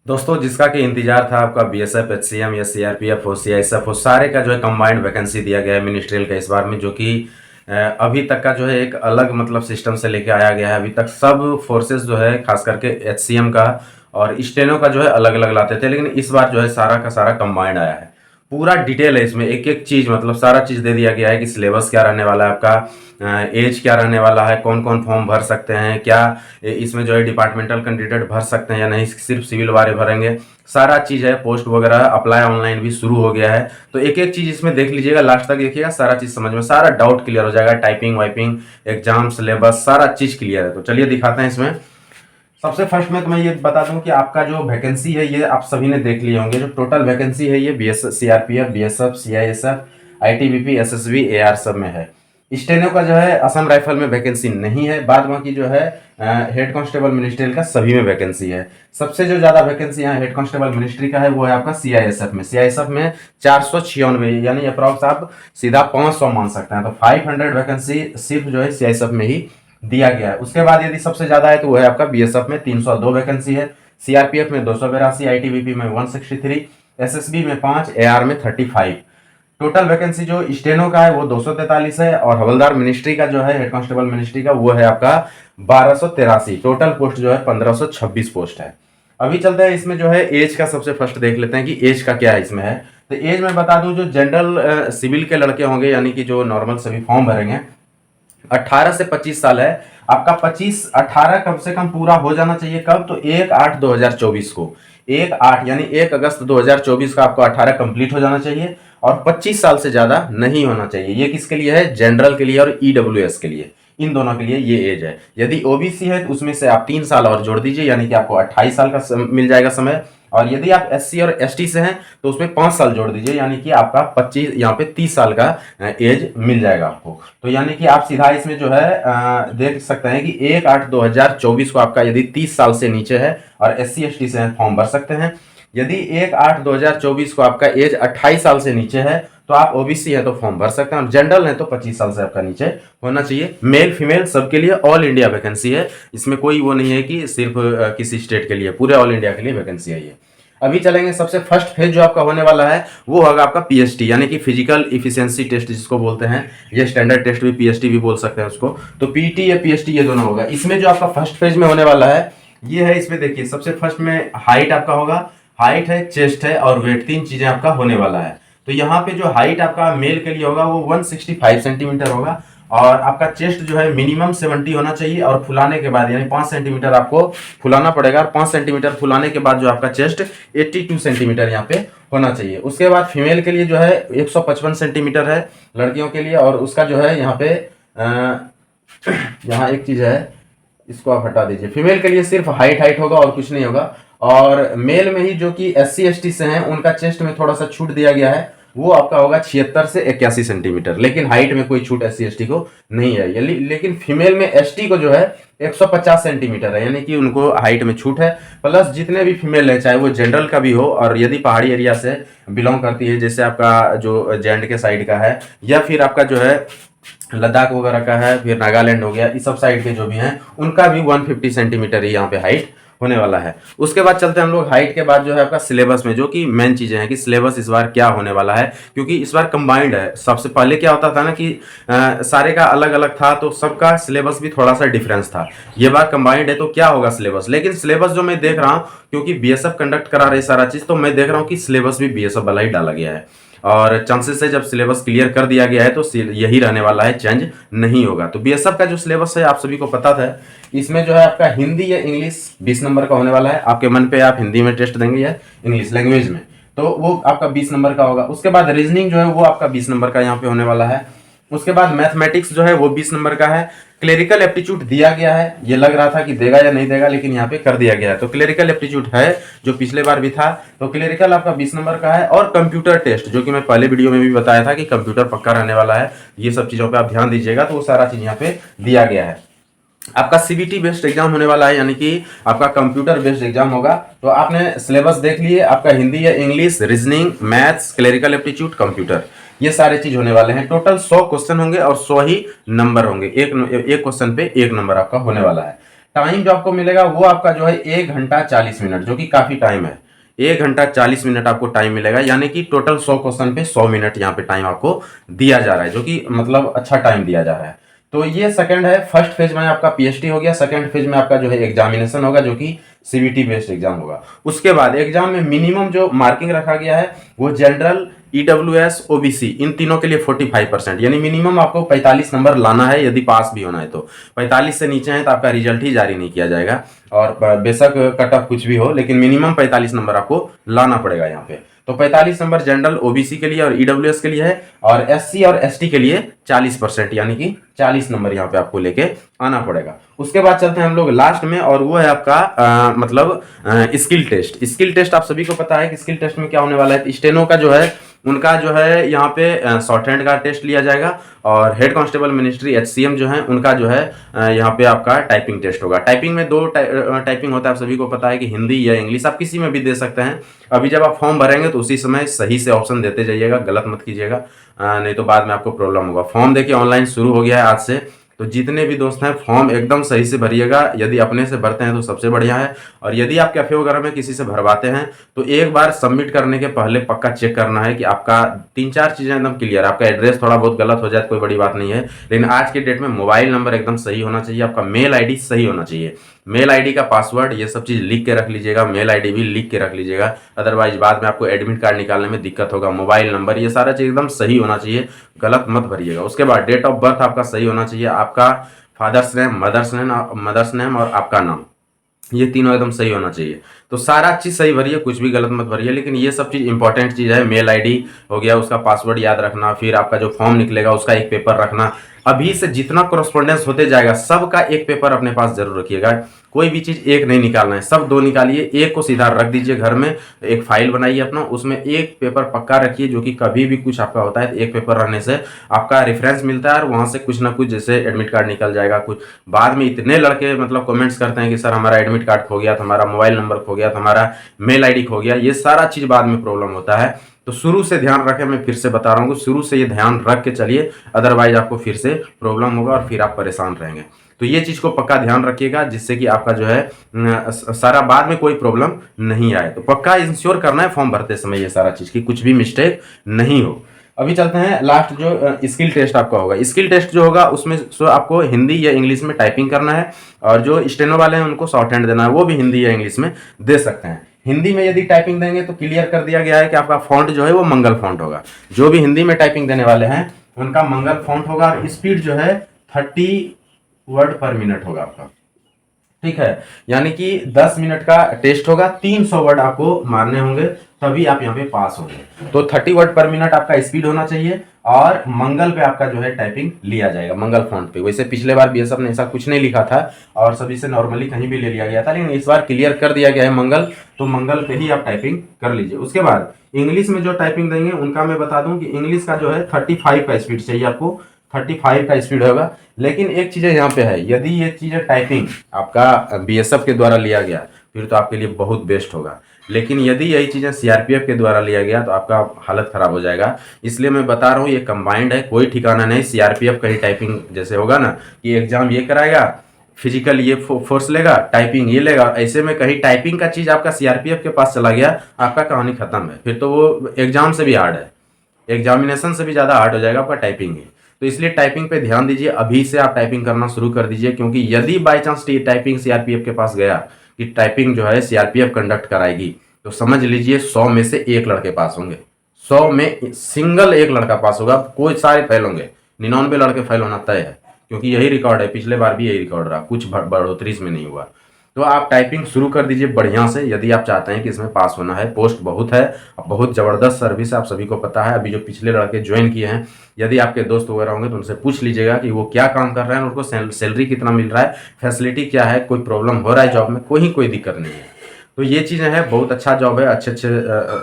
दोस्तों जिसका कि इंतजार था आपका बीएसएफ, एचसीएम या सीआरपीएफ हो, सीआईएसएफ हो, सारे का जो है कंबाइंड वैकेंसी दिया गया है मिनिस्ट्रियल का इस बार में, जो कि अभी तक का जो है एक अलग मतलब सिस्टम से लेके आया गया है। अभी तक सब फोर्सेस जो है खास करके एचसीएम का और स्टेनो का जो है अलग अलग लाते थे, लेकिन इस बार जो है सारा का सारा कंबाइंड आया है। पूरा डिटेल है इसमें, एक एक चीज मतलब सारा चीज दे दिया गया है कि सिलेबस क्या रहने वाला है आपका, एज क्या रहने वाला है, कौन कौन फॉर्म भर सकते हैं, क्या इसमें जो है डिपार्टमेंटल कैंडिडेट भर सकते हैं या नहीं, सिर्फ सिविल वाले भरेंगे, सारा चीज है। पोस्ट वगैरह अप्लाई ऑनलाइन भी शुरू हो गया है, तो एक एक चीज इसमें देख लीजिएगा, लास्ट तक देखिएगा, सारा चीज समझ में, सारा डाउट क्लियर हो जाएगा। टाइपिंग वाइपिंग एग्जाम सिलेबस सारा चीज क्लियर है। तो चलिए दिखाते हैं इसमें। सबसे फर्स्ट में तो मैं ये बता दूं कि आपका जो वैकेंसी है ये आप सभी ने देख लिए होंगे। जो टोटल वैकेंसी है ये BS CRPF, BSF, CISF, ITBP, SSB, AR सब में है। स्टेनो का जो है असम राइफल में वैकेंसी नहीं है। बाद बाकी जो है हेड कांस्टेबल मिनिस्ट्रियल का सभी में वैकेंसी है। सबसे जो ज्यादा वैकेंसी यहाँ हेड कांस्टेबल मिनिस्ट्री का है वो है आपका सीआईएसएफ में। सीआईएसएफ में 496, यानी अप्रॉक्स आप सीधा 500 मान सकते हैं। तो 500 वैकेंसी सिर्फ जो है सीआईएसएफ में ही दिया गया है। उसके बाद यदि सबसे ज्यादा है तो वो है आपका बीएसएफ में 302 वैकेंसी है, सीआरपीएफ में 282, आईटीबीपी में 163, एसएसबी में 5, एआर में 35। टोटल वैकेंसी जो स्टेनो का है वो 243 है, और हवलदार मिनिस्ट्री का जो है हेड कांस्टेबल मिनिस्ट्री का वो है आपका 1283। टोटल पोस्ट जो है 1526 पोस्ट है। अभी चलते हैं इसमें जो है एज का, सबसे फर्स्ट देख लेते हैं कि एज का क्या है इसमें है। तो एज में बता दूं, जो जनरल सिविल के लड़के होंगे यानी कि जो नॉर्मल सभी फॉर्म भरेंगे, 18 से 25 साल है। आपका 18 कम से कम पूरा हो जाना चाहिए। कब? तो 1/8/2024 को, 1/8 यानी 1 अगस्त 2024 का आपको 18 कंप्लीट हो जाना चाहिए, और 25 साल से ज्यादा नहीं होना चाहिए। ये किसके लिए है? जनरल के लिए और ईडब्ल्यूएस के लिए, इन दोनों के लिए ये एज है। यदि ओबीसी है तो उसमें से आप 3 साल और जोड़ दीजिए, यानी कि आपको 28 साल का मिल जाएगा समय। और यदि आप एससी और एसटी से हैं तो उसमें 5 साल जोड़ दीजिए, यानी कि आपका 25, यहाँ पे 30 साल का एज मिल जाएगा आपको। तो यानी कि आप सीधा इसमें जो है देख सकते हैं कि 1/8/2024 को आपका यदि 30 साल से नीचे है और एससी एसटी से फॉर्म भर सकते हैं। यदि 1/8/2024 को आपका एज 28 साल से नीचे है तो आप ओबीसी है तो फॉर्म भर सकते हैं, और जनरल है तो 25 साल से आपका नीचे होना चाहिए। मेल फीमेल सबके लिए ऑल इंडिया वैकेंसी है। इसमें कोई वो नहीं है कि सिर्फ किसी स्टेट के लिए, पूरे ऑल इंडिया के लिए वैकेंसी है ये। अभी चलेंगे, सबसे फर्स्ट फेज जो आपका होने वाला है वो होगा आपका पीएसटी, यानी कि फिजिकल इफिशिएंसी टेस्ट जिसको बोलते हैं। ये स्टैंडर्ड टेस्ट भी, पीएसटी भी बोल सकते हैं उसको। तो पीटी या पीएसटी ये दोनों होगा। इसमें जो आपका फर्स्ट फेज में होने वाला है ये है, इसमें देखिए सबसे फर्स्ट में हाइट आपका होगा, हाइट है, चेस्ट है और वेट, 3 चीजें आपका होने वाला है। तो यहाँ पे जो हाइट आपका मेल के लिए होगा वो 165 सेंटीमीटर होगा, और आपका चेस्ट जो है मिनिमम 70 होना चाहिए, और फुलाने के बाद यानी 5 सेंटीमीटर आपको फुलाना पड़ेगा, और 5 सेंटीमीटर फुलाने के बाद जो आपका चेस्ट 82 सेंटीमीटर यहाँ पे होना चाहिए। उसके बाद फीमेल के लिए जो है 155 सेंटीमीटर है लड़कियों के लिए, और उसका जो है यहाँ पे यहाँ एक चीज है, इसको आप हटा दीजिए। फीमेल के लिए सिर्फ हाइट हाइट होगा और कुछ नहीं होगा। और मेल में ही जो कि एससी एसटी से हैं उनका चेस्ट में थोड़ा सा छूट दिया गया है, वो आपका होगा 76 से 81 सेंटीमीटर, लेकिन हाइट में कोई छूट एससी एसटी को नहीं है। लेकिन फीमेल में एसटी को जो है 150 सेंटीमीटर है, यानी कि उनको हाइट में छूट है। प्लस जितने भी फीमेल है, चाहे वो जनरल का भी हो, और यदि पहाड़ी एरिया से बिलोंग करती है, जैसे आपका जो जे के साइड का है, या फिर आपका जो है लद्दाख वगैरह का है, फिर नागालैंड हो गया, इस सब साइड के जो भी हैं उनका भी 150 सेंटीमीटर ही यहाँ पे हाइट होने वाला है। उसके बाद चलते हैं हम लोग हाइट के बाद जो है आपका सिलेबस में, जो कि मेन चीजें हैं कि सिलेबस इस बार क्या होने वाला है, क्योंकि इस बार कंबाइंड है। सबसे पहले क्या होता था ना कि सारे का अलग अलग था, तो सबका सिलेबस भी थोड़ा सा डिफरेंस था। ये बार कंबाइंड है तो क्या होगा सिलेबस, लेकिन सिलेबस जो मैं देख रहा हूँ, क्योंकि बीएसएफ कंडक्ट करा रही सारा चीज, तो मैं देख रहा हूँ कि सिलेबस भी बीएसएफ वाला ही डाला गया है, और चांसेस है जब सिलेबस क्लियर कर दिया गया है तो यही रहने वाला है, चेंज नहीं होगा। तो बीएसएफ का जो सिलेबस है आप सभी को पता था, इसमें जो है आपका हिंदी या इंग्लिश 20 नंबर का होने वाला है। आपके मन पे आप हिंदी में टेस्ट देंगे या इंग्लिश लैंग्वेज में, तो वो आपका 20 नंबर का होगा। उसके बाद रीजनिंग जो है वो आपका 20 नंबर का यहाँ पे होने वाला है। उसके बाद मैथमेटिक्स जो है वो 20 नंबर का है। क्लेरिकल एप्टीट्यूड दिया गया है, ये लग रहा था कि देगा या नहीं देगा, लेकिन यहाँ पे कर दिया गया है। तो क्लेरिकल एप्टीट्यूड है, जो पिछले बार भी था। तो क्लेरिकल आपका 20 नंबर का है। और कंप्यूटर टेस्ट, जो कि मैं पहले वीडियो में भी बताया था कि कंप्यूटर पक्का रहने वाला है, ये सब चीजों पे आप ध्यान दीजिएगा। तो वो सारा चीज यहाँ पे दिया गया है। आपका सीबीटी बेस्ड एग्जाम होने वाला है, यानी कि आपका कंप्यूटर बेस्ड एग्जाम होगा। तो आपने सिलेबस देख लिए, आपका हिंदी या English, reasoning, maths, clerical aptitude, computer, ये सारे चीज होने वाले हैं। टोटल 100 क्वेश्चन होंगे और 100 ही नंबर होंगे। एक क्वेश्चन पे 1 नंबर आपका होने वाला है। टाइम जो आपको मिलेगा वो आपका जो है 1 घंटा 40 मिनट, जो कि काफी टाइम है। 1 घंटा 40 मिनट आपको टाइम मिलेगा, यानी कि टोटल 100 क्वेश्चन पे 100 मिनट यहाँ पे टाइम आपको दिया जा रहा है, जो कि मतलब अच्छा टाइम दिया जा रहा है। तो ये सेकंड है। फर्स्ट फेज में आपका पीएचडी हो गया, सेकंड फेज में आपका जो है एग्जामिनेशन होगा, जो कि सीबीटी बेस्ड एग्जाम होगा। उसके बाद एग्जाम में मिनिमम जो मार्किंग रखा गया है वो जनरल, ईडब्ल्यूएस, ओबीसी, इन तीनों के लिए 45%, यानी मिनिमम आपको 45 नंबर लाना है यदि पास भी होना है तो। 45 से नीचे है तो आपका रिजल्ट ही जारी नहीं किया जाएगा, और बेशक कट ऑफ कुछ भी हो, लेकिन मिनिमम 45 नंबर आपको लाना पड़ेगा यहाँ पे। तो 45 नंबर जनरल, ओबीसी के लिए और ईडब्ल्यूएस के लिए है, और एससी और एसटी के लिए 40%, यानी कि 40 नंबर यहाँ पे आपको लेके आना पड़ेगा। उसके बाद चलते हैं हम लोग लास्ट में, और वो है आपका मतलब स्किल टेस्ट। स्किल टेस्ट आप सभी को पता है कि स्किल टेस्ट में क्या होने वाला है। स्टेनो का जो है उनका जो है यहाँ पे शॉर्ट हैंड का टेस्ट लिया जाएगा, और हेड कांस्टेबल मिनिस्ट्री एचसीएम जो है उनका जो है यहाँ पे आपका टाइपिंग टेस्ट होगा। टाइपिंग में दो टाइपिंग होता है, आप सभी को पता है कि हिंदी या इंग्लिश, आप किसी में भी दे सकते हैं। अभी जब आप फॉर्म भरेंगे तो उसी समय सही से ऑप्शन देते जाइएगा, गलत मत कीजिएगा, नहीं तो बाद में आपको प्रॉब्लम होगा। फॉर्म देखिए ऑनलाइन शुरू हो गया है आज से, तो जितने भी दोस्त हैं फॉर्म एकदम सही से भरिएगा। यदि अपने से भरते हैं तो सबसे बढ़िया है, और यदि आप कैफे वगैरह में किसी से भरवाते हैं तो एक बार सबमिट करने के पहले पक्का चेक करना है कि आपका 3-4 चीज़ें एकदम क्लियर है। आपका एड्रेस थोड़ा बहुत गलत हो जाए तो कोई बड़ी बात नहीं है, लेकिन आज के डेट में मोबाइल नंबर एकदम सही होना चाहिए, आपका मेल आईडी सही होना चाहिए, मेल आईडी का पासवर्ड, ये सब चीज़ लिख के रख लीजिएगा, मेल आईडी भी लिख के रख लीजिएगा, अदरवाइज बाद में आपको एडमिट कार्ड निकालने में दिक्कत होगा। मोबाइल नंबर, ये सारा चीज़ एकदम सही होना चाहिए, गलत मत भरिएगा। उसके बाद डेट ऑफ बर्थ आपका सही होना चाहिए, आपका फादर्स नेम, मदर्स नेम और आपका नाम, ये तीनों एकदम सही होना चाहिए। तो सारा चीज़ सही भरिए, कुछ भी गलत मत भरिए, लेकिन ये सब चीज़ इंपॉर्टेंट चीज़ है। मेल आईडी हो गया, उसका पासवर्ड याद रखना, फिर आपका जो फॉर्म निकलेगा उसका एक पेपर रखना। अभी से जितना करस्पॉन्डेंस होते जाएगा सबका एक पेपर अपने पास जरूर रखिएगा, कोई भी चीज़ एक नहीं निकालना है, सब दो निकालिए, एक को सीधा रख दीजिए घर में। एक फाइल बनाइए अपना, उसमें एक पेपर पक्का रखिए, जो कि कभी भी कुछ आपका होता है तो एक पेपर रहने से आपका रेफरेंस मिलता है, और वहाँ से कुछ ना कुछ जैसे एडमिट कार्ड निकल जाएगा। कुछ बाद में इतने लड़के मतलब कमेंट्स करते हैं कि सर हमारा एडमिट कार्ड खो गया था, हमारा मोबाइल नंबर खो गया था, हमारा मेल आईडी खो गया, ये सारा चीज़ बाद में प्रॉब्लम होता है। तो शुरू से ध्यान रखें, मैं फिर से बता रहा हूँ, शुरू से ये ध्यान रख के चलिए, अदरवाइज आपको फिर से प्रॉब्लम होगा और फिर आप परेशान रहेंगे। तो ये चीज़ को पक्का ध्यान रखिएगा, जिससे कि आपका जो है सारा बाद में कोई प्रॉब्लम नहीं आए। तो पक्का इंश्योर करना है फॉर्म भरते समय ये सारा चीज़ की कुछ भी मिस्टेक नहीं हो। अभी चलते हैं लास्ट जो स्किल टेस्ट आपका होगा। स्किल टेस्ट जो होगा उसमें आपको हिंदी या इंग्लिश में टाइपिंग करना है, और जो स्टेनो वाले हैं उनको शॉर्ट हैंड देना है, वो भी हिंदी या इंग्लिश में दे सकते हैं। हिंदी में यदि टाइपिंग देंगे तो क्लियर कर दिया गया है कि आपका फॉन्ट जो है वो मंगल फॉन्ट होगा। जो भी हिंदी में टाइपिंग देने वाले हैं उनका मंगल फॉन्ट होगा, स्पीड जो है 30 वर्ड पर मिनट होगा आपका, ठीक है। यानी कि 10 मिनट का टेस्ट होगा, 300 वर्ड आपको मारने होंगे, तभी आप यहाँ पे पास होंगे। तो 30 वर्ड पर मिनट आपका स्पीड होना चाहिए, और मंगल पे आपका जो है टाइपिंग लिया जाएगा, मंगल फॉन्ट पे। वैसे पिछले बार बीएसएफ ने ऐसा कुछ नहीं लिखा था और सभी से नॉर्मली कहीं भी ले लिया गया था, लेकिन इस बार क्लियर कर दिया गया है मंगल, तो मंगल पे ही आप टाइपिंग कर लीजिए। उसके बाद इंग्लिश में जो टाइपिंग देंगे उनका मैं बता दूं कि इंग्लिश का जो है 35 का स्पीड चाहिए आपको, 35 का स्पीड होगा। लेकिन एक चीज़ यहाँ पे है, यदि ये चीज़ टाइपिंग आपका बीएसएफ के द्वारा लिया गया फिर तो आपके लिए बहुत बेस्ट होगा, लेकिन यदि यही चीज़ें सीआरपीएफ के द्वारा लिया गया तो आपका हालत ख़राब हो जाएगा। इसलिए मैं बता रहा हूँ ये कंबाइंड है, कोई ठिकाना नहीं। सीआरपीएफ का ही टाइपिंग जैसे होगा ना कि एग्जाम ये कराएगा, फिजिकल ये फोर्स लेगा, टाइपिंग ये लेगा, ऐसे में कहीं टाइपिंग का चीज़ आपका सीआरपीएफ के पास चला गया, आपका कहानी खत्म है। फिर तो वो एग्जाम से भी हार्ड है, एग्जामिनेशन से भी ज़्यादा हार्ड हो जाएगा आपका टाइपिंग ही। तो इसलिए टाइपिंग पे ध्यान दीजिए, अभी से आप टाइपिंग करना शुरू कर दीजिए, क्योंकि यदि बाई चांस टाइपिंग सीआरपीएफ के पास गया कि टाइपिंग जो है सीआरपीएफ कंडक्ट कराएगी, तो समझ लीजिए 100 में से 1 लड़के पास होंगे, 100 में सिंगल 1 लड़का पास होगा, कोई सारे फेल होंगे। 99 लड़के फेल होना तय है, क्योंकि यही रिकॉर्ड है, पिछले बार भी यही रिकॉर्ड रहा, कुछ बढ़ोतरी इसमें नहीं हुआ। तो आप टाइपिंग शुरू कर दीजिए बढ़िया से, यदि आप चाहते हैं कि इसमें पास होना है। पोस्ट बहुत है, बहुत ज़बरदस्त सर्विस है, आप सभी को पता है। अभी जो पिछले लड़के ज्वाइन किए हैं, यदि आपके दोस्त वगैरह होंगे तो उनसे पूछ लीजिएगा कि वो क्या काम कर रहे हैं, उनको सैलरी कितना मिल रहा है, फैसिलिटी क्या है, कोई प्रॉब्लम हो रहा है जॉब में, कोई दिक्कत नहीं है। तो ये चीज़ें हैं, बहुत अच्छा जॉब है, अच्छे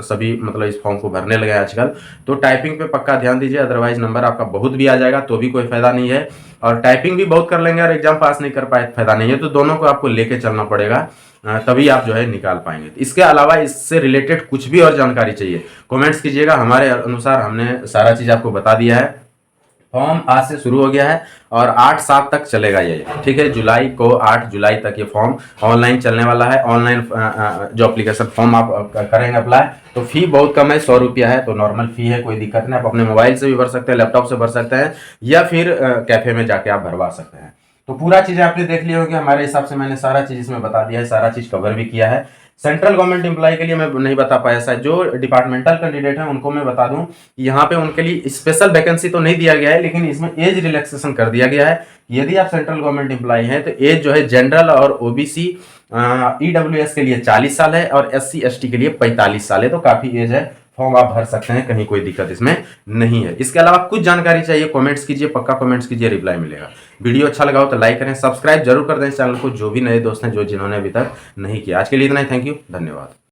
सभी मतलब इस फॉर्म को भरने लगे आजकल। तो टाइपिंग पे पक्का ध्यान दीजिए, अदरवाइज नंबर आपका बहुत भी आ जाएगा तो भी कोई फायदा नहीं है, और टाइपिंग भी बहुत कर लेंगे और एग्जाम पास नहीं कर पाए फायदा नहीं है। तो दोनों को आपको लेके चलना पड़ेगा, तभी आप जो है निकाल पाएंगे। इसके अलावा इससे रिलेटेड कुछ भी और जानकारी चाहिए कमेंट्स कीजिएगा, हमारे अनुसार हमने सारा चीज़ आपको बता दिया है। फॉर्म आज से शुरू हो गया है और 8/7 तक चलेगा ये, ठीक है। जुलाई को 8 जुलाई तक ये फॉर्म ऑनलाइन चलने वाला है। ऑनलाइन जो एप्लीकेशन फॉर्म आप करेंगे अप्लाई, तो फी बहुत कम है, 100 रुपया है, तो नॉर्मल फी है, कोई दिक्कत नहीं। आप अपने मोबाइल से भी भर सकते हैं, लैपटॉप से भर सकते हैं, या फिर कैफे में जाके आप भरवा सकते हैं। तो पूरा चीज़ें आपने देख लिया होगी। हमारे हिसाब से मैंने सारा चीज़ इसमें बता दिया है, सारा चीज़ कवर भी किया है। सेंट्रल गवर्नमेंट एम्प्लॉय के लिए मैं नहीं बता पाया शायद, जो डिपार्टमेंटल कैंडिडेट हैं उनको मैं बता दूं, यहाँ पे उनके लिए स्पेशल वैकेंसी तो नहीं दिया गया है, लेकिन इसमें एज रिलैक्सेशन कर दिया गया है। यदि आप सेंट्रल गवर्नमेंट एम्प्लॉय हैं तो एज जो है जनरल और ओबीसी ईडब्ल्यूएस के लिए 40 साल है और एससी एसटी के लिए 45 साल है, तो काफी एज है। फॉर्म आप भर सकते हैं, कहीं कोई दिक्कत इसमें नहीं है। इसके अलावा कुछ जानकारी चाहिए कमेंट्स कीजिए, पक्का कमेंट्स कीजिए, रिप्लाई मिलेगा। वीडियो अच्छा लगा हो तो लाइक करें, सब्सक्राइब जरूर कर दें इस चैनल को, जो भी नए दोस्त हैं जो जिन्होंने अभी तक नहीं किया। आज के लिए इतना ही, थैंक यू, धन्यवाद।